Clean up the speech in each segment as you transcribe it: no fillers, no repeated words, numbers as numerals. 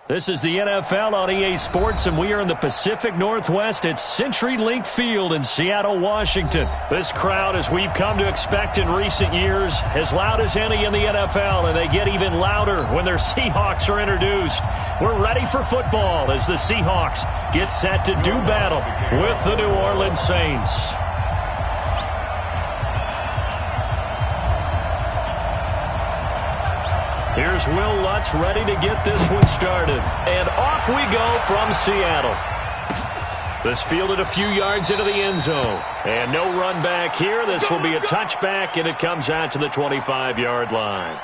This is the NFL on EA Sports, and we are in the Pacific Northwest at CenturyLink Field in Seattle, Washington. This crowd, as we've come to expect in recent years, as loud as any in the NFL, and they get even louder when their Seahawks are introduced. We're ready for football as the Seahawks get set to do battle with the New Orleans Saints. Here's Will Lutz ready to get this one started. And off we go from Seattle. This fielded a few yards into the end zone. And no run back here. This will be a touchback, and it comes out to the 25-yard line.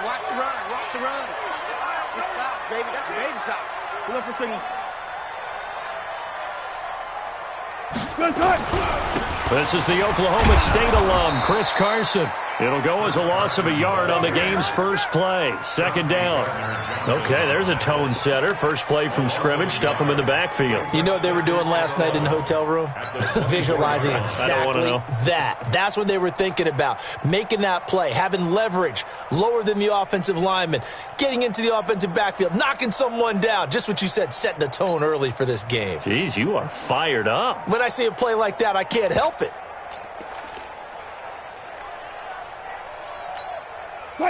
Watch the run. Watch the run. It's south, baby. That's a baby south. Pull up for signal. This is the Oklahoma State alum, Chris Carson. It'll go as a loss of a yard on the game's first play. Second down. Okay, there's a tone setter. First play from scrimmage. Stuff him in the backfield. You know what they were doing last night in the hotel room? Visualizing exactly that. That's what they were thinking about. Making that play, having leverage, lower than the offensive lineman, getting into the offensive backfield, knocking someone down. Just what you said, setting the tone early for this game. Jeez, you are fired up. When I see a play like that, I can't help it.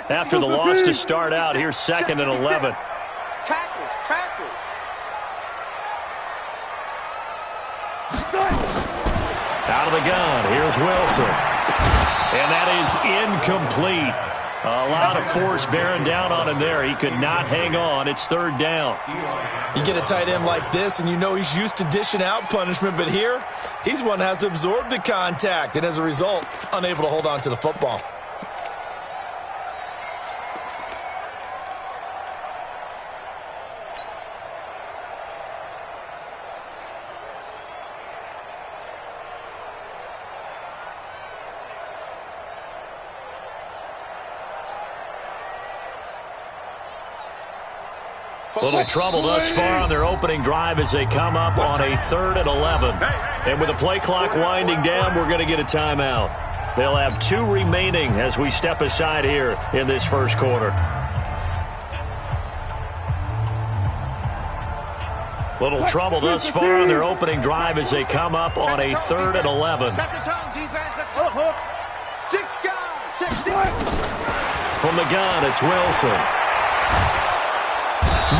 After the loss to start out, here's 2nd and 11. Tackles. Out of the gun, here's Wilson. And that is incomplete. A lot of force bearing down on him there. He could not hang on. It's 3rd down. You get a tight end like this, and you know he's used to dishing out punishment, but here, he's one that has to absorb the contact, and as a result, unable to hold on to the football. Little trouble thus far on their opening drive as they come up on a 3rd and 11. And with the play clock winding down, we're going to get a timeout. They'll have 2 remaining as we step aside here in this first quarter. Little trouble thus far on their opening drive as they come up on a 3rd and 11. From the gun, it's Wilson.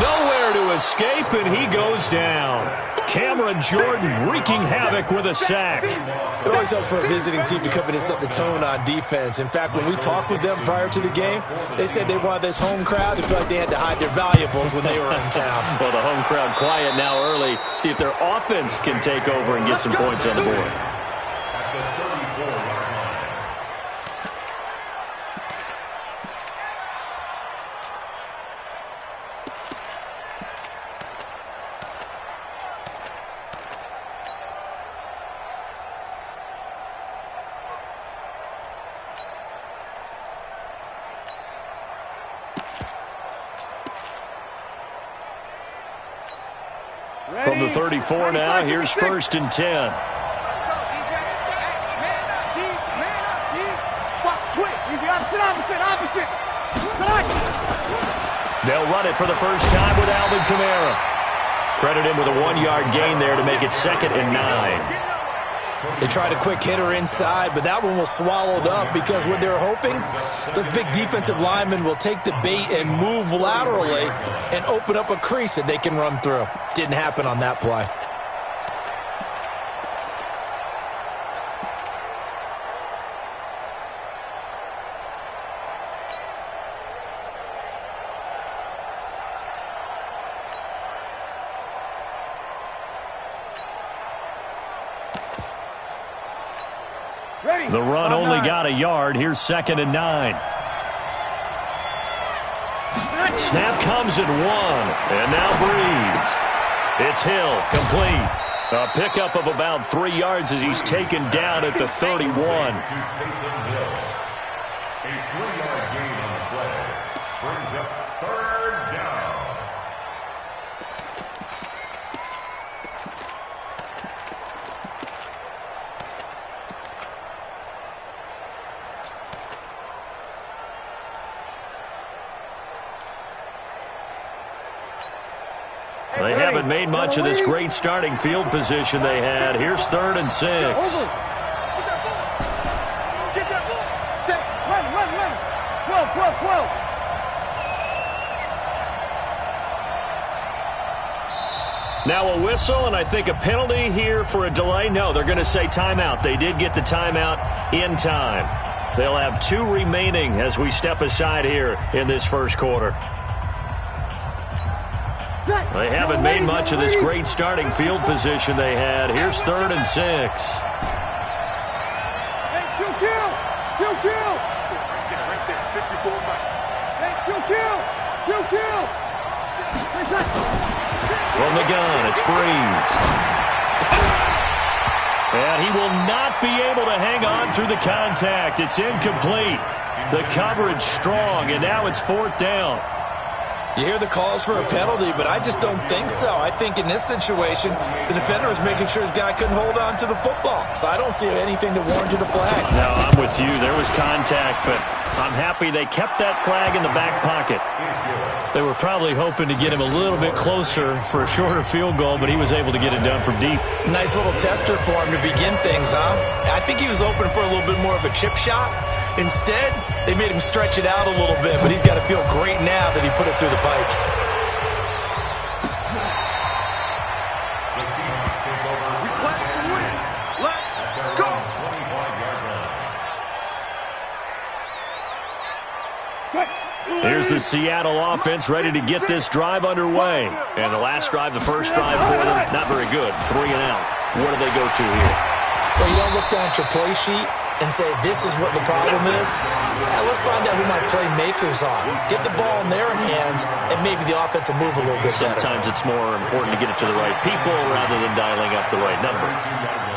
Nowhere to escape, and he goes down. Cameron Jordan wreaking havoc with a sack. It always helps for a visiting team to come in and set the tone on defense. In fact, when we talked with them prior to the game, they said they wanted this home crowd to feel like they had to hide their valuables when they were in town. Well, the home crowd quiet now early. See if their offense can take over and get some points on the board. From the 34 now, here's 1st and 10. Let's go, defense. Man up, D. Watch quick. Opposite. They'll run it for the first time with Alvin Kamara. Credit him with a 1-yard gain there to make it 2nd and 9. They tried a quick hitter inside, but that one was swallowed up because what they're hoping, those big defensive linemen will take the bait and move laterally and open up a crease that they can run through. Didn't happen on that play. The run only got a yard. Here's 2nd and 9. Snap comes at 1, and now Breeze. It's Hill, complete. A pickup of about 3 yards as he's taken down at the 31. A 3-yard gain on the play brings up 3rd down. They haven't made much of this great starting field position they had. Here's 3rd and 6. Get that ball. Say, run. 12. Now a whistle, and I think a penalty here for a delay. No, they're going to say timeout. They did get the timeout in time. They'll have 2 remaining as we step aside here in this first quarter. They haven't made much of this great starting field position they had. Here's 3rd and 6. Hey, kill. Right there, 54 Mike. Hey, kill. From the gun, it's Breeze. And he will not be able to hang on through the contact. It's incomplete. The coverage strong, and now it's 4th down. You hear the calls for a penalty, but I just don't think so. I think in this situation, the defender was making sure his guy couldn't hold on to the football. So I don't see anything to warrant a flag. No, I'm with you. There was contact, but I'm happy they kept that flag in the back pocket. They were probably hoping to get him a little bit closer for a shorter field goal, but he was able to get it done from deep. Nice little tester for him to begin things, huh? I think he was open for a little bit more of a chip shot. Instead, they made him stretch it out a little bit, but he's got to feel great now that he put it through the pipes. We play to win. Let's go. Here's the Seattle offense ready to get this drive underway. And the last drive, the first drive for them, not very good. 3 and out. What do they go to here? Well, you don't look down at your play sheet and say, this is what the problem is. Let's find out who my playmakers are. Get the ball in their hands, and maybe the offense will move a little bit better. Sometimes it's more important to get it to the right people rather than dialing up the right number.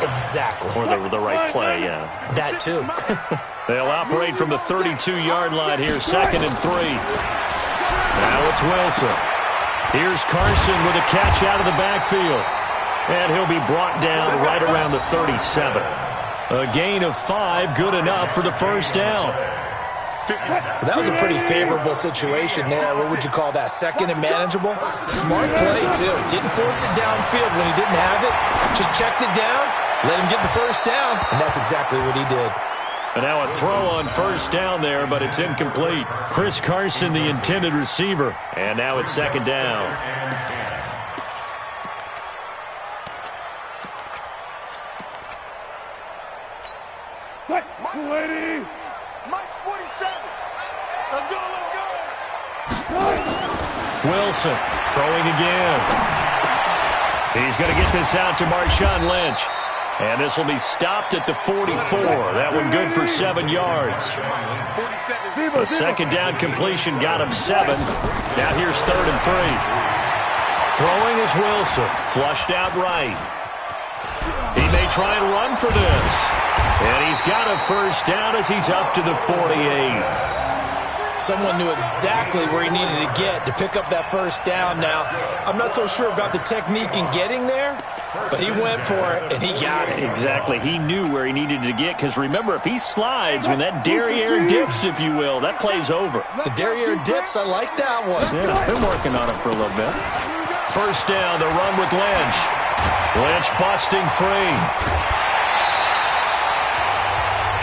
Exactly. Or the right play, yeah. That too. They'll operate from the 32-yard line here, 2nd and 3. Now it's Wilson. Here's Carson with a catch out of the backfield. And he'll be brought down right around the 37. A gain of 5, good enough for the first down. That was a pretty favorable situation there. What would you call that? 2nd and manageable? Smart play, too. Didn't force it downfield when he didn't have it. Just checked it down, let him get the first down, and that's exactly what he did. And now a throw on first down there, but it's incomplete. Chris Carson, the intended receiver. And now it's 2nd down. Lady. Mike's 47. Let's go. Wilson throwing again. He's going to get this out to Marshawn Lynch. And this will be stopped at the 44. That one good for 7 yards. A 2nd down completion got him 7. Now here's 3rd and 3. Throwing is Wilson. Flushed out right. He may try and run for this. And he's got a first down as he's up to the 48. Someone knew exactly where he needed to get to pick up that first down. Now, I'm not so sure about the technique in getting there, but he went for it, and he got it. Exactly. He knew where he needed to get, because remember, if he slides, when that derriere dips, if you will, that play's over. The derriere dips, I like that one. Yeah, been working on it for a little bit. First down, the run with Lynch. Lynch busting free.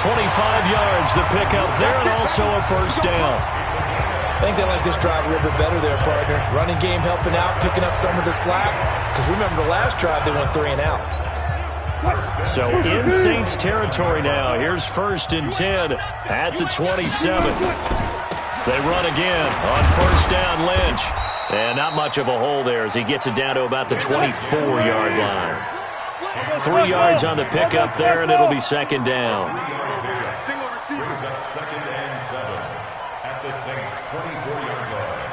25 yards, the pickup there, and also a first down. I think they like this drive a little bit better there, partner. Running game helping out, picking up some of the slack. Because remember, the last drive, they went 3 and out. So in Saints territory now. Here's 1st and 10 at the 27. They run again on first down, Lynch. And not much of a hole there as he gets it down to about the 24-yard line. 3 yards on the pickup there, and it'll be second down. Single receiver. Brings up 2nd and 7 at the Saints' 24-yard line.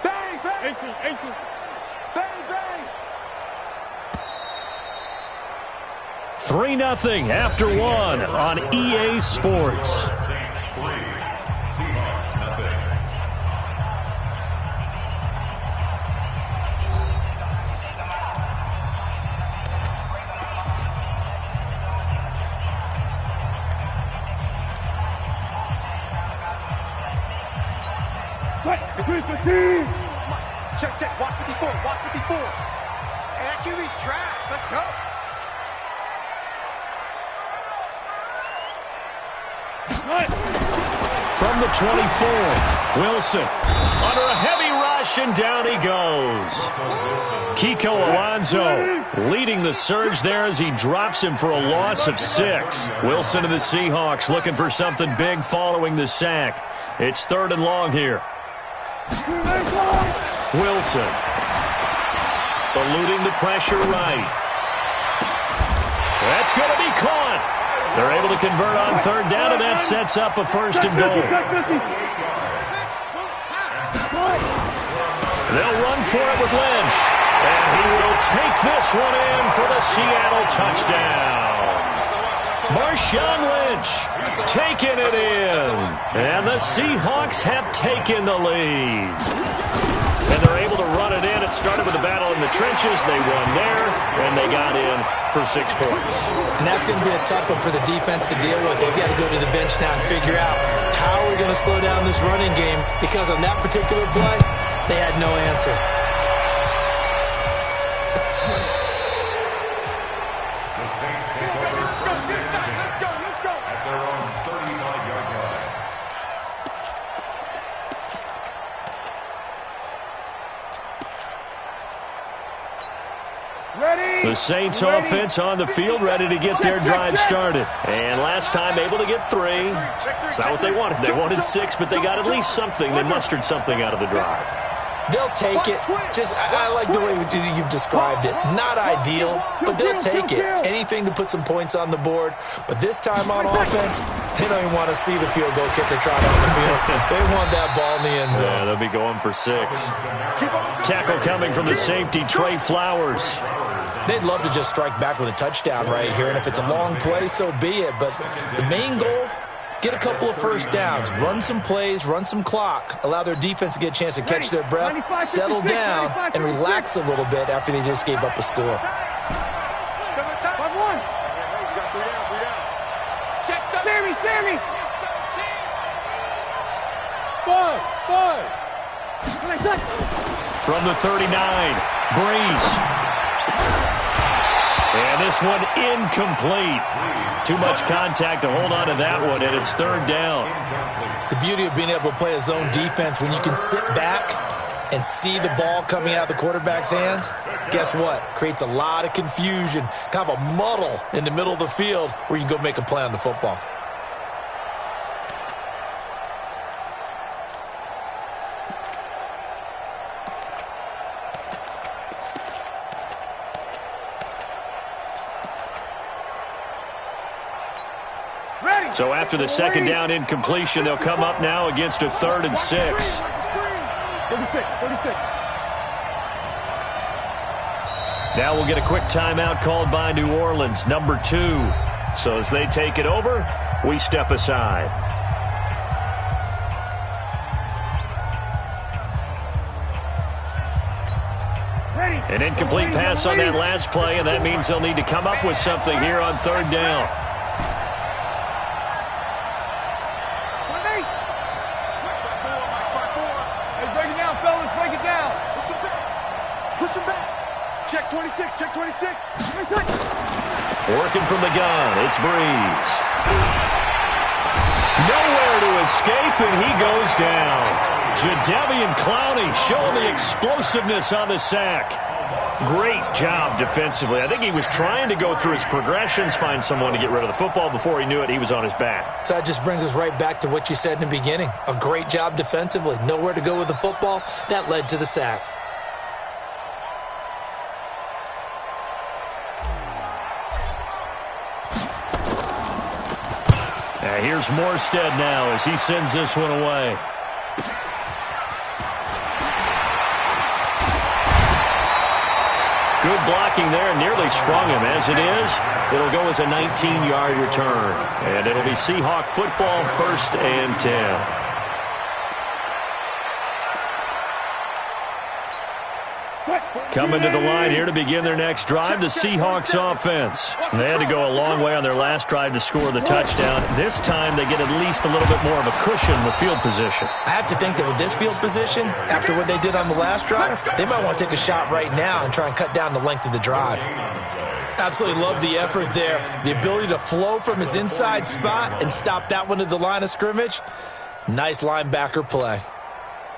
Bang, bang. Ankle. Bang, bang. 3-0 after 1 on EA Sports. Saints 3, Seahawks nothing. Check. Watch 54. Hey, that QB's trash. Let's go. From the 24, Wilson under a heavy rush, and down he goes. Kiko Alonso leading the surge there as he drops him for a loss of 6. Wilson and the Seahawks looking for something big following the sack. It's 3rd and long here. Wilson eluding the pressure right. That's going to be caught. They're able to convert on 3rd down, and that sets up a 1st and goal. They'll run for it with Lynch, and he will take this one in for the Seattle touchdown. Marshawn Lynch taking it in, and the Seahawks have taken the lead. And they're able to run it in. It started with a battle in the trenches. They won there, and they got in for 6 points. And that's going to be a tough one for the defense to deal with. They've got to go to the bench now and figure out how we're going to slow down this running game, because on that particular play, they had no answer. The Saints take over 1st and 10 at their own 35-yard line. The Saints offense on the field, ready to get their drive started. And last time able to get 3. It's not what they wanted. They wanted 6, but they got at least something. They mustered something out of the drive. They'll take it. I like the way you've described it. Not ideal, but they'll take it. Anything to put some points on the board. But this time on offense, they don't even want to see the field goal kicker trot on the field. They want that ball in the end zone. Yeah, they'll be going for 6. Tackle coming from the safety, Trey Flowers. They'd love to just strike back with a touchdown right here, and if it's a long play, so be it. But the main goal, get a couple of 1st downs, run some plays, run some clock, allow their defense to get a chance to catch their breath, settle down, and relax a little bit after they just gave up a score. 5-1. Sammy. 5. From the 39, Breeze. And this one incomplete. Too much contact to hold on to that one, and it's 3rd down. The beauty of being able to play a zone defense, when you can sit back and see the ball coming out of the quarterback's hands, guess what? Creates a lot of confusion, kind of a muddle in the middle of the field where you can go make a play on the football. So after the 2nd down incompletion, they'll come up now against a 3rd and 6. 36. Now we'll get a quick timeout called by New Orleans, number 2. So as they take it over, we step aside. An incomplete pass on that last play, and that means they'll need to come up with something here on 3rd down. Check 26. Working from the gun, it's Breeze. Nowhere to escape, and he goes down. Jadeveon Clowney showing the explosiveness on the sack. Great job defensively. I think he was trying to go through his progressions, find someone to get rid of the football. Before he knew it, he was on his back. So that just brings us right back to what you said in the beginning. A great job defensively. Nowhere to go with the football. That led to the sack. Here's Morstead now as he sends this one away. Good blocking there, nearly sprung him. As it is, it'll go as a 19-yard return. And it'll be Seahawk football, 1st and 10. Coming to the line here to begin their next drive, the Seahawks offense. They had to go a long way on their last drive to score the touchdown. This time they get at least a little bit more of a cushion with field position. I have to think that with this field position, after what they did on the last drive, they might want to take a shot right now and try and cut down the length of the drive. Absolutely love the effort there. The ability to flow from his inside spot and stop that one at the line of scrimmage. Nice linebacker play.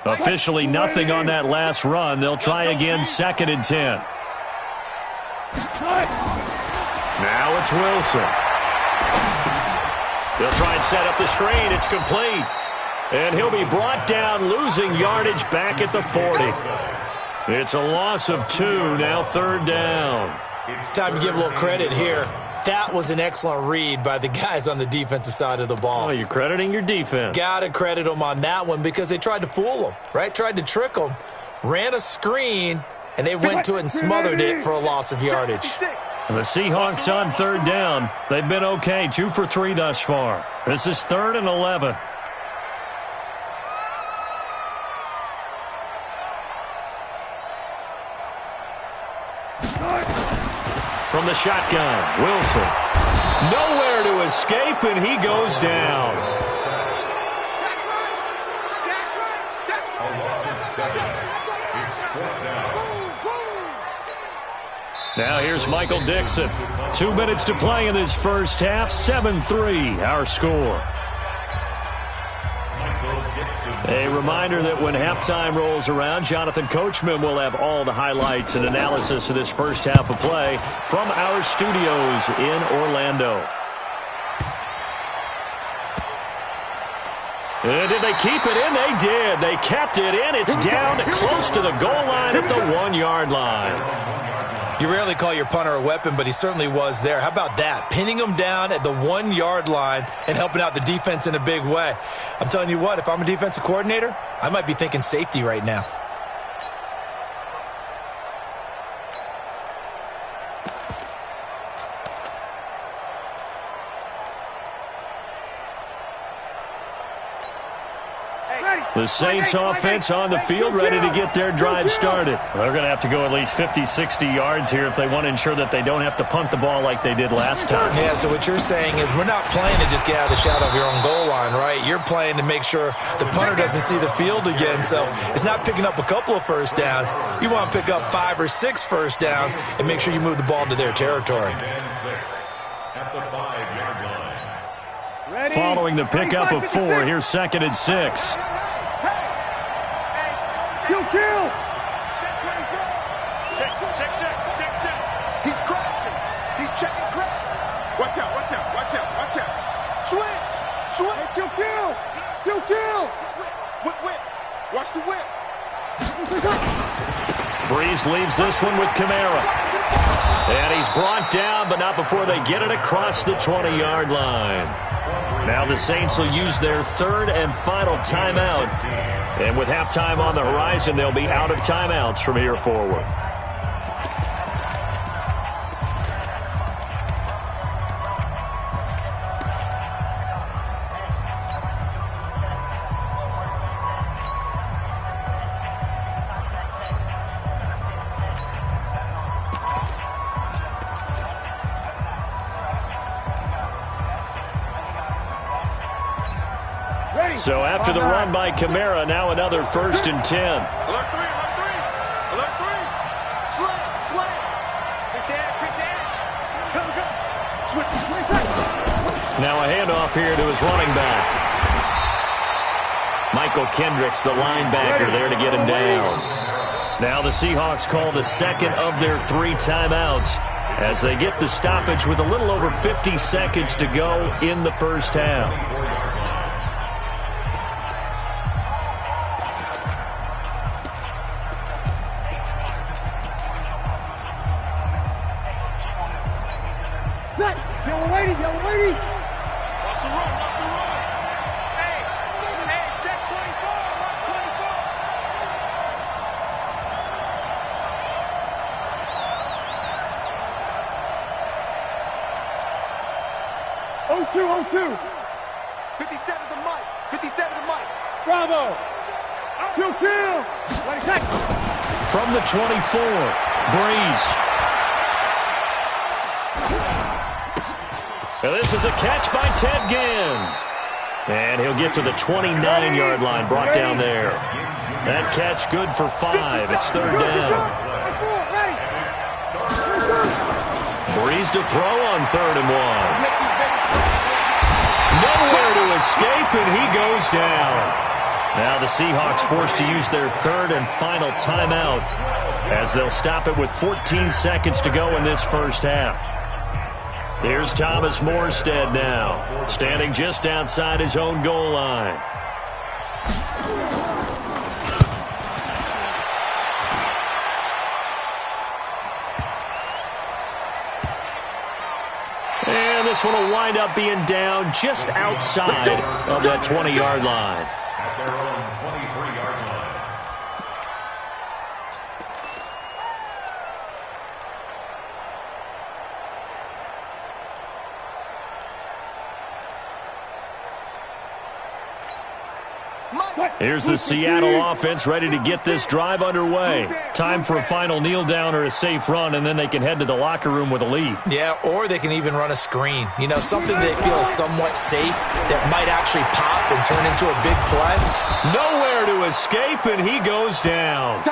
Officially nothing on that last run. They'll try again, 2nd and 10. Now it's Wilson. They'll try and set up the screen. It's complete. And he'll be brought down, losing yardage back at the 40. It's a loss of 2, now 3rd down. Time to give a little credit here. That was an excellent read by the guys on the defensive side of the ball. Oh, you're crediting your defense. Got to credit them on that one because they tried to fool them, right? Tried to trick them, ran a screen, and they went to it and smothered it for a loss of yardage. And the Seahawks on 3rd down. They've been okay, 2 for 3 thus far. This is 3rd and 11. From the shotgun, Wilson. Nowhere to escape, and he goes down. Now here's Michael Dixon. 2 minutes to play in this first half. 7-3, our score. A reminder that when halftime rolls around, Jonathan Coachman will have all the highlights and analysis of this first half of play from our studios in Orlando. And did they keep it in? They did. They kept it in. It's down close to the goal line at the 1-yard line. You rarely call your punter a weapon, but he certainly was there. How about that? Pinning him down at the 1-yard line and helping out the defense in a big way. I'm telling you what, if I'm a defensive coordinator, I might be thinking safety right now. The Saints offense on the field, ready to get their drive started. They're going to have to go at least 50, 60 yards here if they want to ensure that they don't have to punt the ball like they did last time. Yeah, so what you're saying is we're not playing to just get out of the shadow of your own goal line, right? You're playing to make sure the punter doesn't see the field again. So it's not picking up a couple of first downs. You want to pick up 5 or 6 first downs and make sure you move the ball into their territory. Following the pickup of 4, here's 2nd and 6. Kill! Check. He's crouching. He's checking crouch. Watch out. Switch. Kill. Whip. Watch the whip. Breeze leaves this one with Kamara. And he's brought down, but not before they get it across the 20-yard line. Now the Saints will use their 3rd and final timeout. And with halftime on the horizon, they'll be out of timeouts from here forward. So after the run by Kamara, now another 1st and 10. Alert 3. Slay. Quick dash. Go. Switch. Now a handoff here to his running back. Michael Kendricks, the linebacker, there to get him down. Now the Seahawks call the second of their 3 timeouts as they get the stoppage with a little over 50 seconds to go in the first half. Yellow lady, yellow lady. Watch the run, watch the run. Hey, check 24, watch 24. 0-2. 57 to Mike, 57 to Mike. Bravo. Kill. Let it take. From the 24, Breeze. Now this is a catch by Ted Ginn. And he'll get to the 29-yard line, brought down there. That catch good for 5. It's third down. Breeze to throw on 3rd and 1. Nowhere to escape, and he goes down. Now the Seahawks forced to use their 3rd and final timeout as they'll stop it with 14 seconds to go in this first half. Here's Thomas Morstead now, standing just outside his own goal line. And this one will wind up being down just outside of that 20-yard line. At their own 23-yard line. Here's the Seattle offense ready to get this drive underway. Time for a final kneel down or a safe run, and then they can head to the locker room with a lead. Yeah, or they can even run a screen. You know, something they feel somewhat safe that might actually pop and turn into a big play. Nowhere to escape, and he goes down.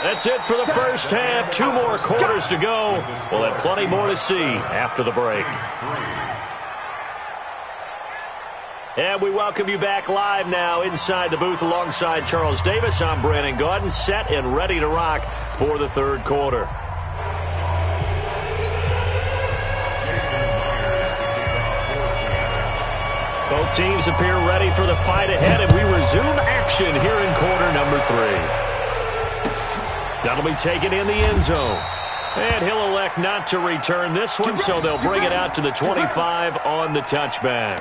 That's it for the first half. 2 more quarters to go. We'll have plenty more to see after the break. And we welcome you back live now inside the booth alongside Charles Davis. I'm Brandon Gaudin, set and ready to rock for the third quarter. Both teams appear ready for the fight ahead, and we resume action here in quarter number 3. That'll be taken in the end zone. And he'll elect not to return this one, so they'll bring it out to the 25 on the touchback.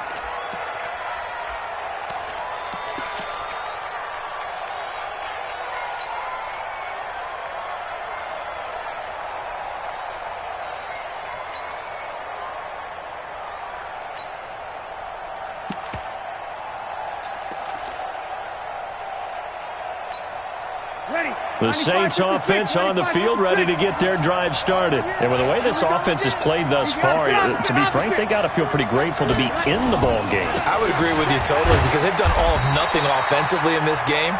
The Saints offense on the field ready to get their drive started. And with the way this offense has played thus far, to be frank, they got to feel pretty grateful to be in the ball game. I would agree with you totally because they've done all of nothing offensively in this game,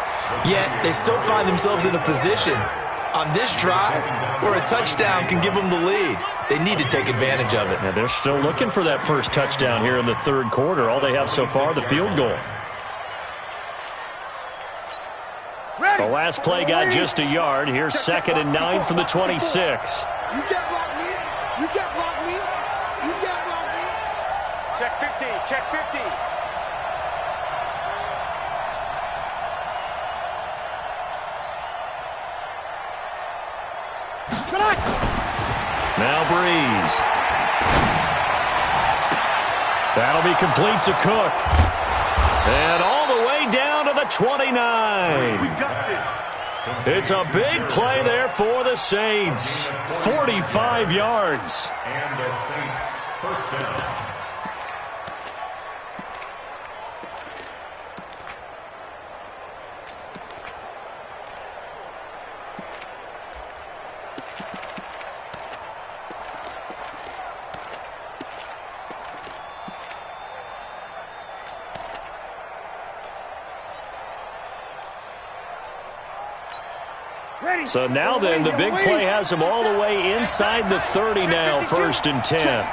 yet they still find themselves in a position on this drive where a touchdown can give them the lead. They need to take advantage of it. Yeah, they're still looking for that first touchdown here in the third quarter. All they have so far, the field goal. The last play got just a yard. Here's 2nd and 9 from the 26. You can't block me. You can't block me. You can't block me. Check 50. Check 50. Now Breeze. That'll be complete to Cook. And all the way down to the 29. We got this. It's a big play there for the Saints. 45 yards. And the Saints first down. So now then, the big play has them all the way inside the 30 now, 1st and 10.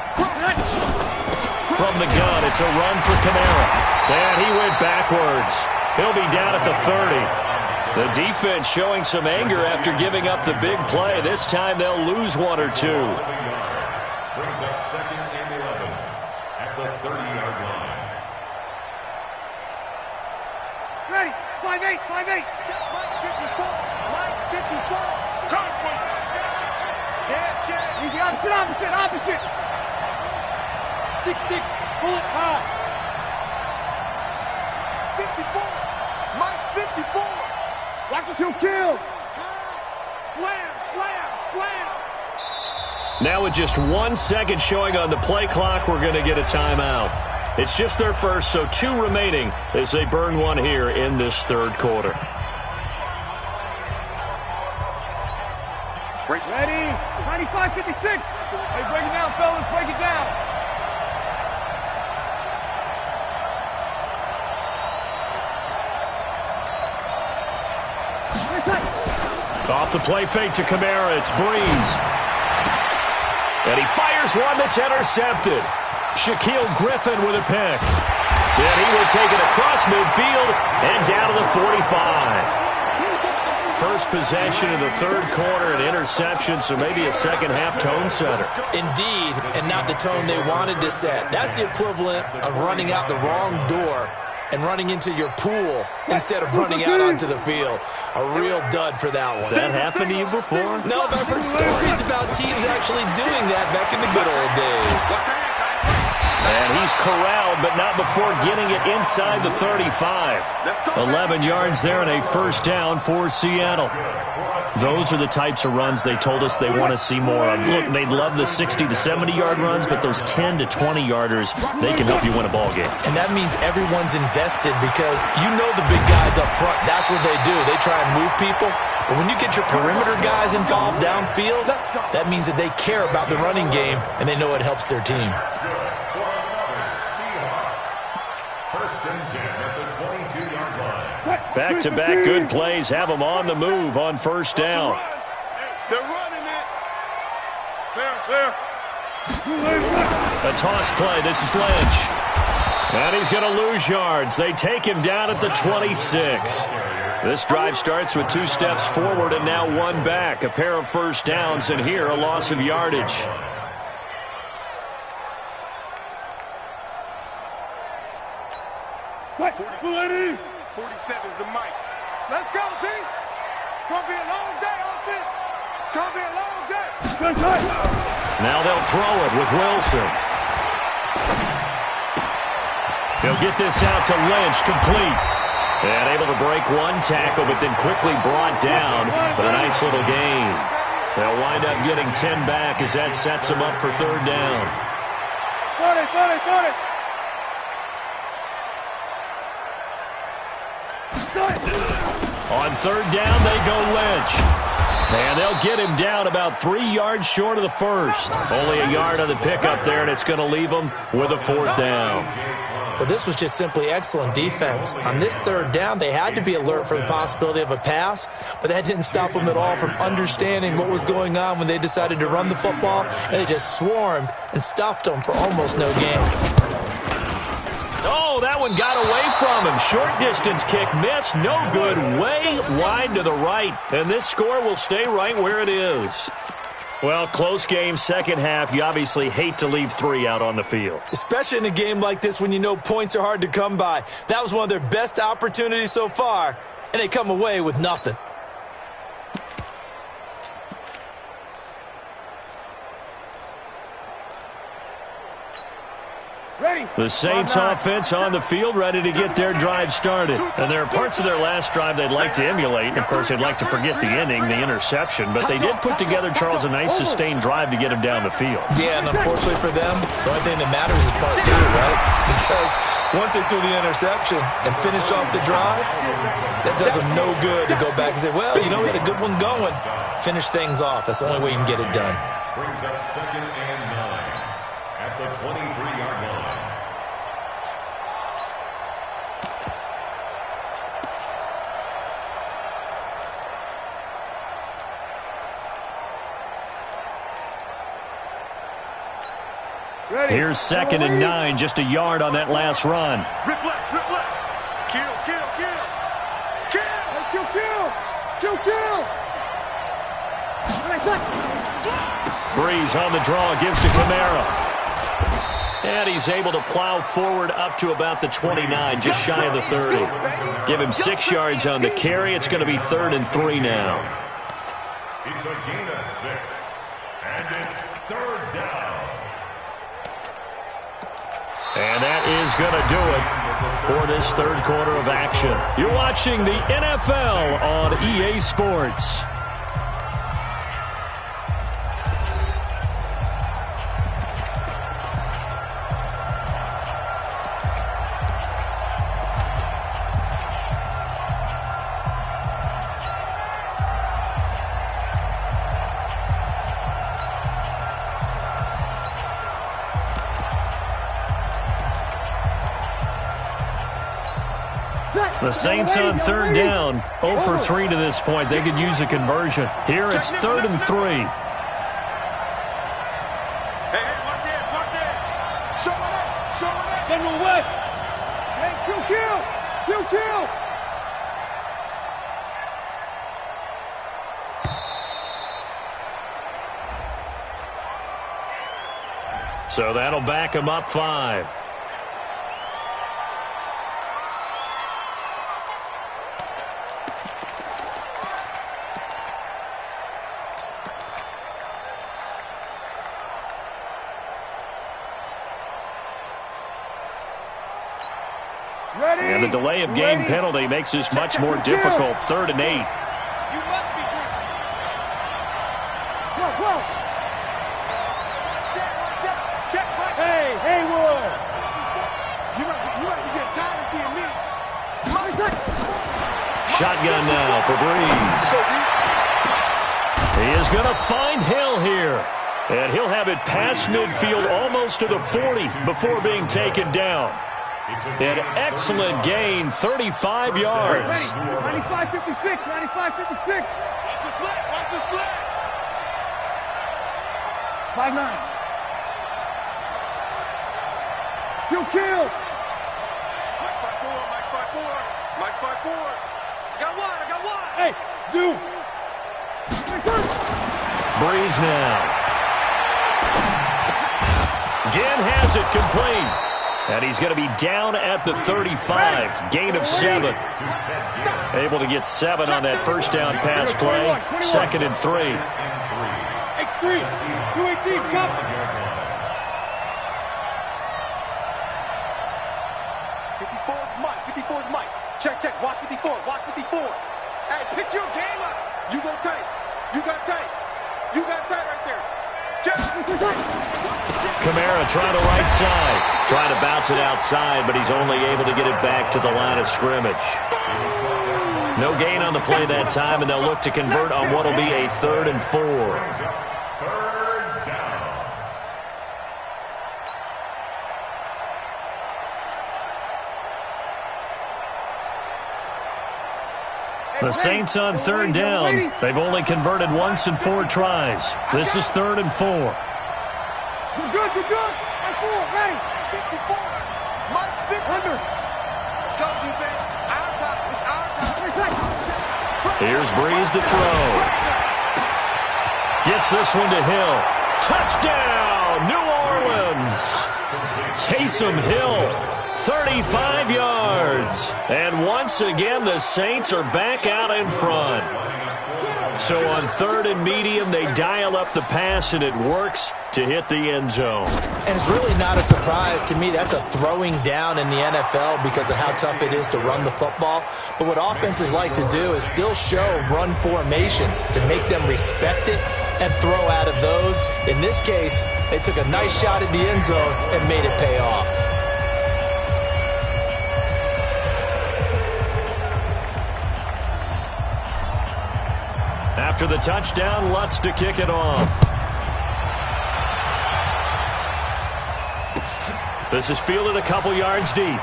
From the gun, it's a run for Kamara. And he went backwards. He'll be down at the 30. The defense showing some anger after giving up the big play. This time they'll lose one or two. Brings up 2nd and 11 at the 30-yard line. Ready, 5-8, 5-8. Mike 54, Mike 54. Conquest. Check. Easy, opposite. 6-6, bullet high. 54, Mike 54. Watch this, he'll kill. Slam. Now with just 1 second showing on the play clock, we're going to get a timeout. It's just their first, so 2 remaining as they burn one here in this third quarter. Ready, 95-56. Hey, break it down, fellas, break it down. Off the play fake to Kamara, it's Breeze. And he fires one that's intercepted. Shaquille Griffin with a pick. And he will take it across midfield and down to the 45. First possession of the third quarter, an interception, so maybe a second-half tone setter. Indeed, and not the tone they wanted to set. That's the equivalent of running out the wrong door and running into your pool instead of running out onto the field. A real dud for that one. Has that happened to you before? No, but I've heard stories about teams actually doing that back in the good old days. And he's corralled, but not before getting it inside the 35. 11 yards there and a first down for Seattle. Those are the types of runs they told us they want to see more of. Look, they'd love the 60 to 70-yard runs, but those 10 to 20-yarders, they can help you win a ball game. And that means everyone's invested because you know the big guys up front, that's what they do. They try and move people. But when you get your perimeter guys involved downfield, that means that they care about the running game and they know it helps their team. Back-to-back good plays have them on the move on first down. They're running it. Fair. A toss play. This is Lynch. And he's going to lose yards. They take him down at the 26. This drive starts with 2 steps forward and now 1 back. A pair of first downs, and here a loss of yardage. Ready. 47 is the mic. Let's go, D. It's going to be a long day, offense. It's going to be a long day. Now they'll throw it with Wilson. He'll get this out to Lynch, complete. And able to break 1 tackle, but then quickly brought down with a nice little gain. They'll wind up getting 10 back as that sets them up for third down. 40. On third down, they go Lynch. And they'll get him down about 3 yards short of the first. Only a yard on the pickup there, and it's going to leave them with a fourth down. But this was just simply excellent defense. On this third down, they had to be alert for the possibility of a pass, but that didn't stop them at all from understanding what was going on when they decided to run the football, and they just swarmed and stuffed them for almost no gain. Oh, that one got away from him. Short distance kick missed. No good. Way wide to the right. And this score will stay right where it is. Well, close game, second half. You obviously hate to leave 3 out on the field. Especially in a game like this when you know points are hard to come by. That was one of their best opportunities so far, and they come away with nothing. The Saints offense on the field, ready to get their drive started. And there are parts of their last drive they'd like to emulate. And, of course, they'd like to forget the ending, the interception. But they did put together, Charles, a nice sustained drive to get them down the field. Yeah, and unfortunately for them, the only thing that matters is part 2, right? Because once they threw the interception and finished off the drive, that does them no good to go back and say, well, you know, we had a good one going. Finish things off. That's the only way you can get it done. Brings up 2nd and 9 at the 23-yard line. Here's 2nd and 9, just a yard on that last run. Rip left. Kill. Breeze on the draw, gives to Kamara. And he's able to plow forward up to about the 29, just shy of the 30. Give him 6 yards on the carry. It's going to be 3rd and 3 now. It's a gain of 6, and it's 3rd down. And that is going to do it for this 3rd quarter of action. You're watching the NFL on EA Sports. The Saints on 3rd down, 0 for 3 to this point. They could use a conversion. Here it's 3rd and 3. Hey, watch it, watch it. Show it up, show it up. General West. Hey, kill. So that'll back him up 5. And the delay of game penalty makes this much more difficult. 3rd and 8. You must be drinking. Whoa. Check. Hey, Haywood. You must be getting tired of seeing me. Shotgun now for Breeze. He is going to find Hill here. And he'll have it past midfield almost to the 40 before being taken down. An excellent gain, 35 yards. 95-56. Watch the slip. 5-9. Kill. Mike's by 4. I got one. Hey, Zoo. Breeze now. Again has it complete. And he's going to be down at the 35. Gain of 7. Able to get 7 on that first down pass play. 2nd and 3. X3. 218. Jump. 54's Mike. Check. Watch 54. Hey, pick your game up. You go tight. You got tight right there. Kamara trying to right side. Trying to bounce it outside, but he's only able to get it back to the line of scrimmage. No gain on the play that time, and they'll look to convert on what will be a 3rd and 4. 3rd down. The Saints on 3rd down. They've only converted once in 4 tries. This is 3rd and 4. You're good. At 4, ready. 54. Mike 50. Under. Let's go, defense. Our time. It's our time. Here's Breeze to throw. Gets this one to Hill. Touchdown, New Orleans. Taysom Hill, 35 yards. And once again, the Saints are back out in front. So on 3rd and medium, they dial up the pass, and it works to hit the end zone. And it's really not a surprise to me. That's a throwing down in the NFL because of how tough it is to run the football. But what offenses like to do is still show run formations to make them respect it and throw out of those. In this case, they took a nice shot at the end zone and made it pay off. After the touchdown, Lutz to kick it off. This is fielded a couple yards deep. And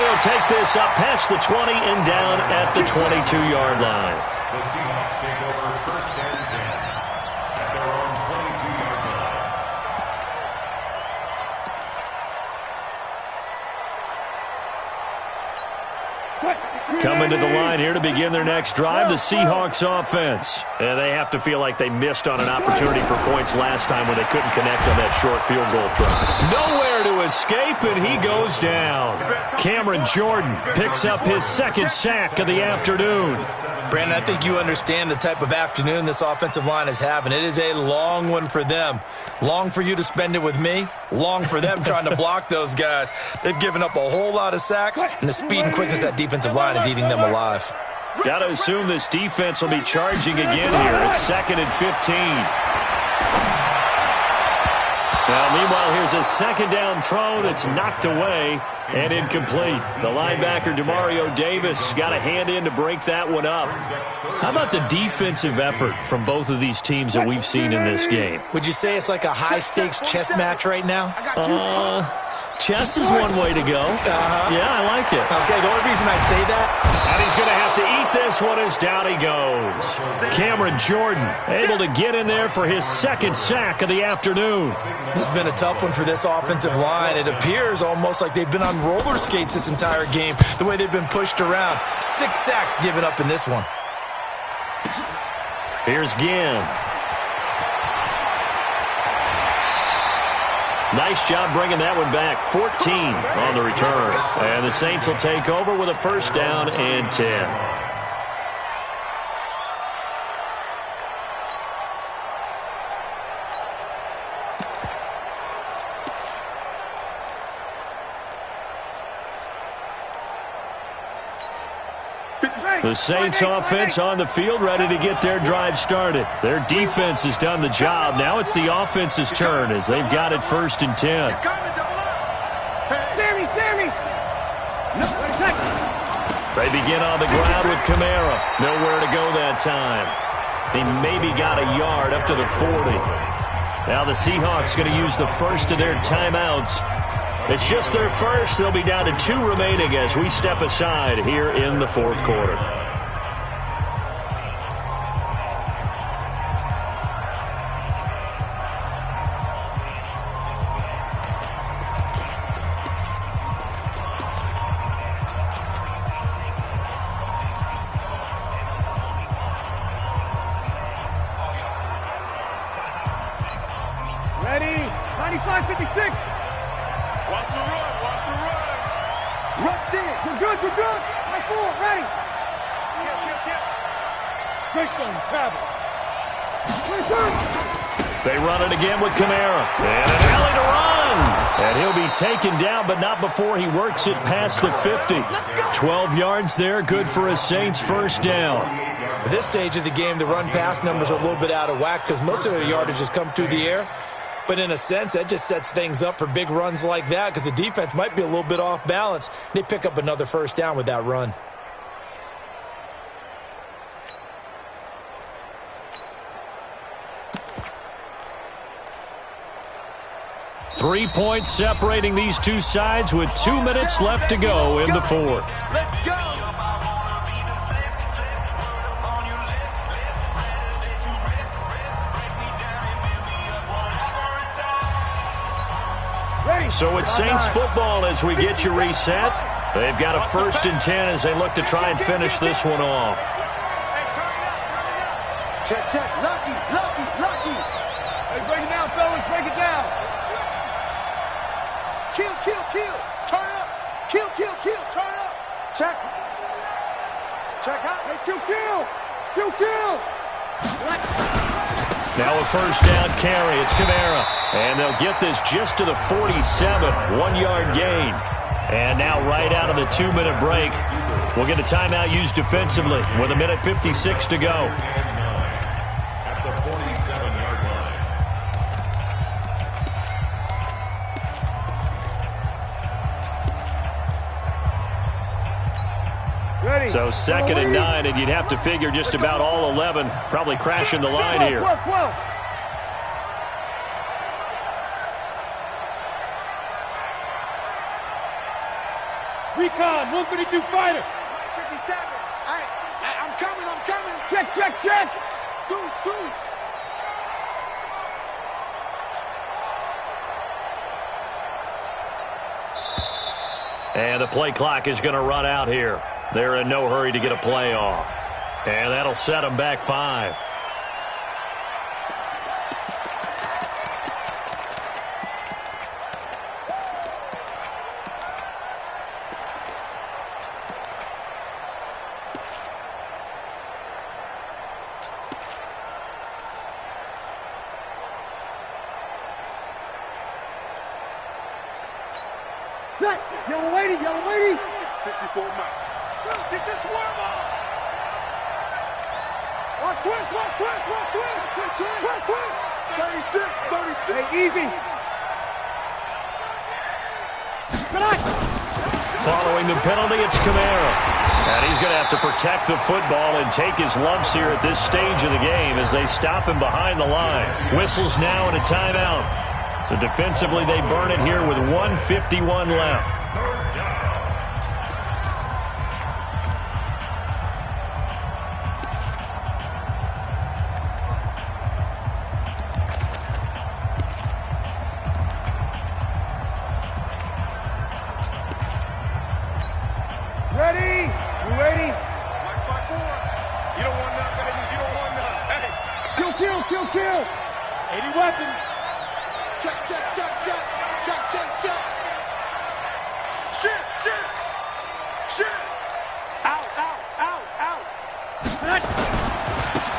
he'll take this up past the 20 and down at the 22-yard line. The Seahawks take over 1st and 10 at their own 22-yard line. Coming to the line here to begin their next drive, the Seahawks offense. And they have to feel like they missed on an opportunity for points last time when they couldn't connect on that short field goal try. Nowhere to escape, and he goes down. Cameron Jordan picks up his second sack of the afternoon. Brandon, I think you understand the type of afternoon this offensive line is having. It is a long one for them. Long for you to spend it with me. Long for them trying to block those guys. They've given up a whole lot of sacks, and the speed and quickness of that defensive line is eating them alive. Got to assume this defense will be charging again here. It's 2nd and 15. Now, meanwhile, here's a second down throw that's knocked away and incomplete. The linebacker, Demario Davis, got a hand in to break that one up. How about the defensive effort from both of these teams that we've seen in this game? Would you say it's like a high-stakes chess match right now? Chess is one way to go. Yeah, I like it. Okay, the only reason I say that... And he's going to have to eat this one as down he goes. Cameron Jordan able to get in there for his second sack of the afternoon. This has been a tough one for this offensive line. It appears almost like they've been on roller skates this entire game, the way they've been pushed around. 6 sacks given up in this one. Here's Ginn. Nice job bringing that one back. 14 on the return. And the Saints will take over with a first down and 10. The Saints offense on the field, ready to get their drive started. Their defense has done the job. Now it's the offense's turn as they've got it 1st and 10. Sammy! They begin on the ground with Kamara. Nowhere to go that time. He maybe got a yard up to the 40. Now the Seahawks going to use the first of their timeouts. It's just their first. They'll be down to 2 remaining as we step aside here in the 4th quarter. Ready? 95-56. Watch the run. Rush in. You're good. Right forward. Ready. Greystone, travel. 22. They run it again with Kamara. And an alley to run. And he'll be taken down, but not before he works it past the 50. 12 yards there, good for a Saints first down. At this stage of the game, the run-pass numbers are a little bit out of whack because most of the yardage has come through the air. But in a sense, that just sets things up for big runs like that because the defense might be a little bit off balance. They pick up another first down with that run. Three points separating these two sides with 2 minutes left to go in the 4th. Let's go. So it's Saints football as we get you reset. They've got a 1st and 10 as they look to try and finish this one off. Check. Lucky. Hey, break it down, fellas. Break it down. Kill. Turn up. Kill. Turn up. Check out. Hey, kill. Now a first down carry. It's Kamara. And they'll get this just to the 47. 1-yard gain. And now right out of the 2-minute break, we'll get a timeout used defensively with 1:56 to go. At the 47-yard line. Ready. So 2nd and 9, and you'd have to figure just about all 11 probably crashing the line here. 12. Recon, 132 fighter. 57. I'm coming. Check. Deuce. And the play clock is going to run out here. They're in no hurry to get a play off. And that'll set them back 5. Yellow lady, yellow lady. 54 Mike. Get this warm up. Watch twist, watch twist, watch twist. Twist, twist. 36, 36. Hey, easy. Following the penalty, it's Kamara. And he's going to have to protect the football and take his lumps here at this stage of the game as they stop him behind the line. Whistles now and a timeout. So defensively, they burn it here with 1:51 left. Ready? You ready? Mike 5-4. You don't want none, baby. You don't want none. Hey. Kill, kill, kill, kill. 80 weapons. Check, check, check, check. Check, check, check. Shit, shit. Shit. Out, out, out, out.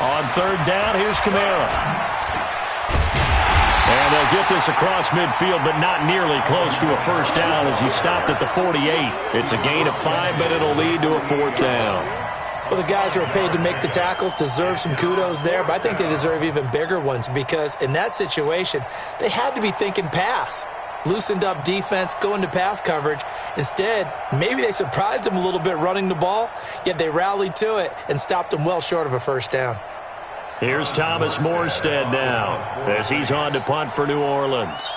On third down, here's Kamara. And they'll get this across midfield, but not nearly close to a first down as he stopped at the 48. It's a gain of 5, but it'll lead to a fourth down. Well, the guys who are paid to make the tackles deserve some kudos there, but I think they deserve even bigger ones because in that situation, they had to be thinking pass. Loosened up defense, going to pass coverage. Instead, maybe they surprised them a little bit running the ball, yet they rallied to it and stopped them well short of a first down. Here's Thomas Morstead now as he's on to punt for New Orleans.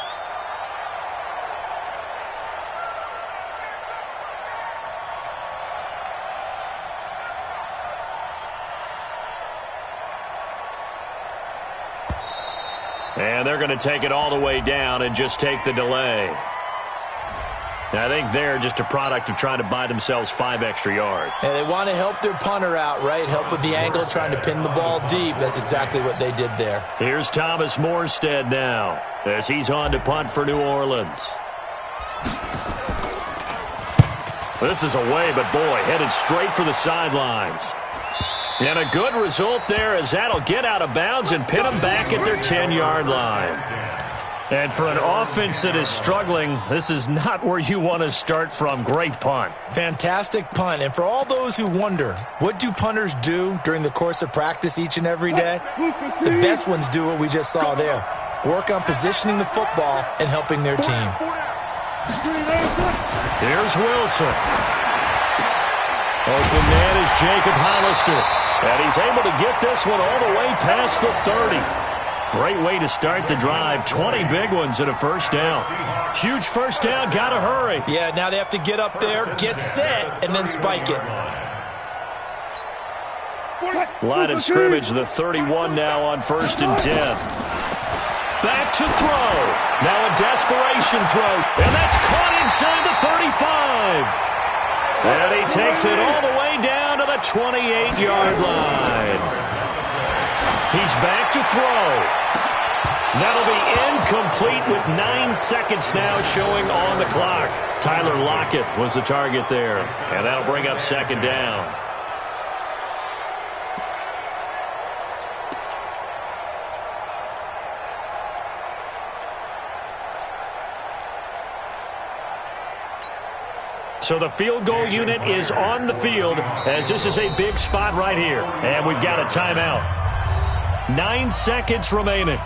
And they're going to take it all the way down and just take the delay. I think they're just a product of trying to buy themselves 5 extra yards. And they want to help their punter out, right? Help with the angle, trying to pin the ball deep. That's exactly what they did there. Here's Thomas Morstead now as he's on to punt for New Orleans. This is away, but boy, headed straight for the sidelines. And a good result there as that'll get out of bounds and pin them back at their 10-yard line. And for an offense that is struggling, this is not where you want to start from. Great punt. Fantastic punt. And for all those who wonder, what do punters do during the course of practice each and every day? The best ones do what we just saw there. Work on positioning the football and helping their team. Here's Wilson. Open man is Jacob Hollister. And he's able to get this one all the way past the 30. Great way to start the drive. 20 big ones and a first down. Huge first down. Got to hurry. Yeah, now they have to get up there, get set, and then spike it. Line of scrimmage, the 31 now on 1st and 10. Back to throw. Now a desperation throw. And that's caught inside the 35. And he takes it all the way down to the 28-yard line. He's back to throw. That'll be incomplete with 9 seconds now showing on the clock. Tyler Lockett was the target there. And that'll bring up 2nd down. So the field goal unit is on the field as this is a big spot right here. And we've got a timeout. 9 seconds remaining.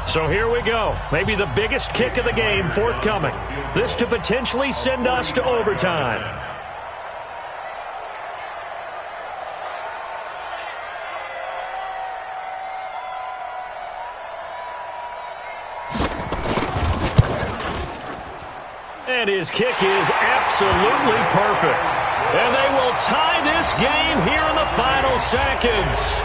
So here we go. Maybe the biggest kick of the game forthcoming. This to potentially send us to overtime. And his kick is absolutely perfect. And they will tie this game here in the final seconds.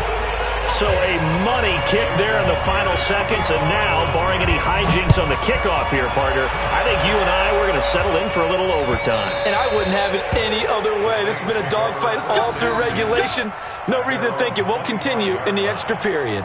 So a money kick there in the final seconds, and now, barring any hijinks on the kickoff here, partner, I think you and I, we're going to settle in for a little overtime. And I wouldn't have it any other way. This has been a dogfight all through regulation. No reason to think it won't continue in the extra period.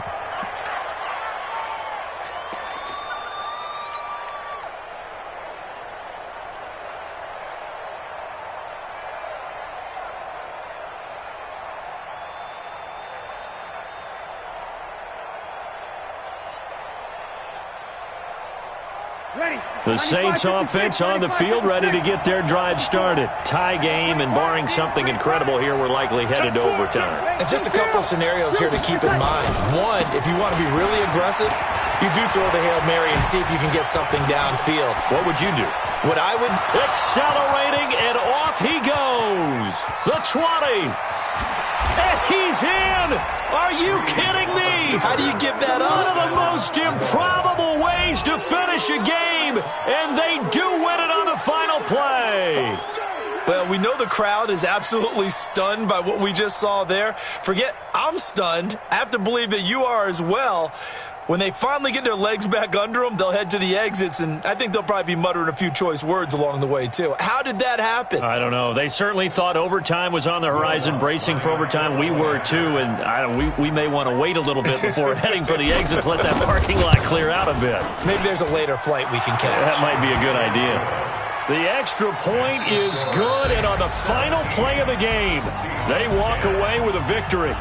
The Saints offense on the field, ready to get their drive started. Tie game, and barring something incredible here, we're likely headed to overtime. And just a couple of scenarios here to keep in mind. One, if you want to be really aggressive, you do throw the Hail Mary and see if you can get something downfield. What would you do? What I would... Accelerating, and off he goes. The 20. And he's in! Are you kidding me? How do you give that up? One of the most improbable ways to finish a game, and they do win it on the final play. Well, we know the crowd is absolutely stunned by what we just saw there. Forget I'm stunned. I have to believe that you are as well. When they finally get their legs back under them, they'll head to the exits, and I think they'll probably be muttering a few choice words along the way, too. How did that happen? I don't know. They certainly thought overtime was on the horizon, bracing for overtime. We were, too, and we may want to wait a little bit before heading for the exits, let that parking lot clear out a bit. Maybe there's a later flight we can catch. That might be a good idea. The extra point is good, and on the final play of the game, they walk away with a victory.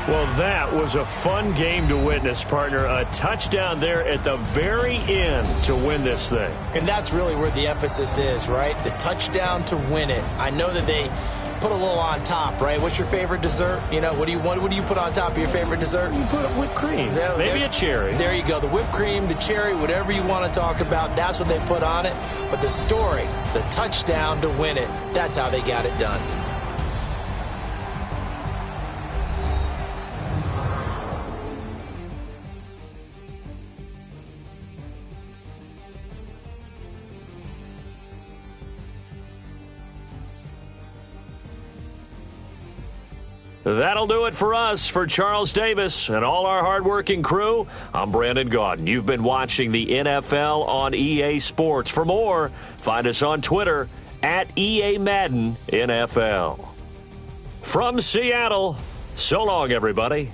Well, that was a fun game to witness, partner. A touchdown there at the very end to win this thing. And that's really where the emphasis is, right? The touchdown to win it. I know that they put a little on top, right? What's your favorite dessert? You know, what do you put on top of your favorite dessert? You put whipped cream. Maybe a cherry. There you go. The whipped cream, the cherry, whatever you want to talk about, that's what they put on it. But the story, the touchdown to win it, that's how they got it done. That'll do it for us. For Charles Davis and all our hardworking crew, I'm Brandon Gaudin. You've been watching the NFL on EA Sports. For more, find us on Twitter at EA Madden NFL. From Seattle, so long, everybody.